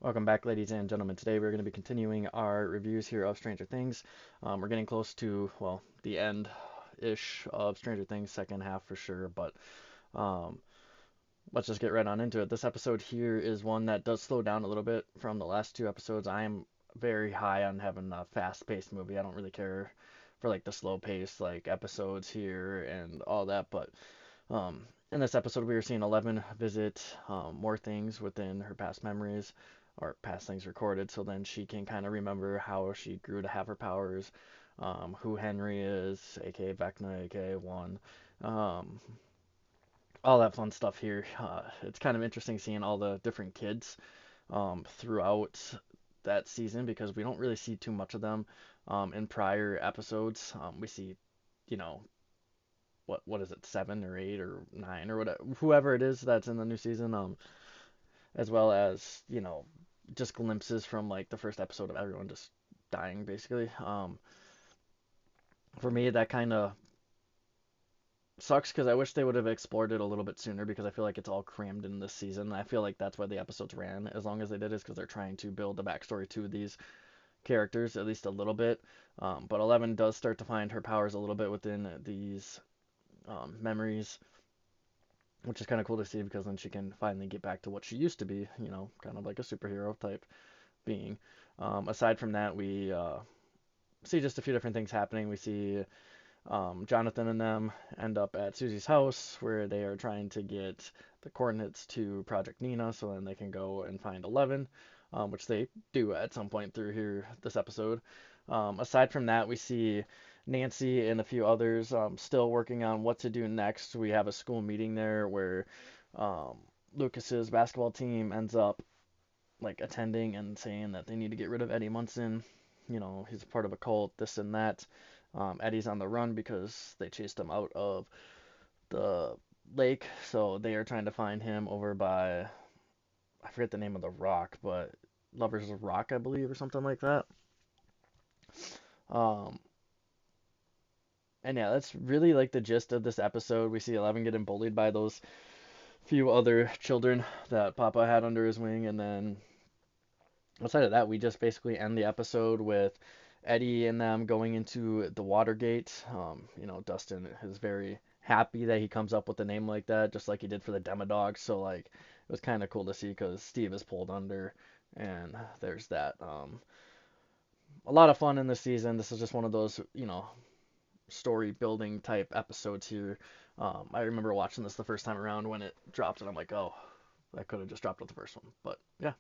Welcome back, ladies and gentlemen. Today we're going to be continuing our reviews here of Stranger Things. We're getting close to, well, the end-ish of Stranger Things, second half for sure, but um, let's just get right on into it. This episode here is one that does slow down a little bit from the last two episodes. I am very high on having a fast-paced movie. I don't really care for like the slow pace like episodes here and all that, but um, in this episode, we were seeing Eleven visit more things within her past memories or past things recorded, so then she can kind of remember how she grew to have her powers, who Henry is, aka Vecna, aka One, um, all that fun stuff here. It's kind of interesting seeing all the different kids throughout that season because we don't really see too much of them in prior episodes. We see, you know, what is it, 7 or 8 or 9 or whatever, whoever it is that's in the new season, as well as just glimpses from like the first episode of everyone just dying basically. For me, that kind of sucks because I wish they would have explored it a little bit sooner because I feel like it's all crammed in this season. I feel like that's why the episodes ran as long as they did is because they're trying to build the backstory to these characters at least a little bit. But Eleven does start to find her powers a little bit within these memories, which is kind of cool to see because then she can finally get back to what she used to be, kind of like a superhero type being. Aside from that, we see just a few different things happening. We see Jonathan and them end up at Susie's house where they are trying to get the coordinates to Project Nina so then they can go and find Eleven, which they do at some point through here this episode. Aside from that, we see Nancy and a few others still working on what to do next. We have a school meeting there where um, Lucas's basketball team ends up like attending and saying that they need to get rid of Eddie Munson. He's part of a cult, this and that. Eddie's on the run because they chased him out of the lake, so they are trying to find him over by, I forget the name of the rock, but Lover's Rock, I believe, or something like that. Um, and yeah, that's really like the gist of this episode. We see Eleven getting bullied by those few other children that Papa had under his wing, and then outside of that, we just basically end the episode with Eddie and them going into the Watergate. Dustin is very happy that he comes up with a name like that, just like he did for the Demodogs. So like, it was kind of cool to see because Steve is pulled under, and there's that. A lot of fun in this season. This is just one of those, story building type episodes here. I remember watching this the first time around when it dropped, and I'm like, oh, I could have just dropped with the first one. But yeah.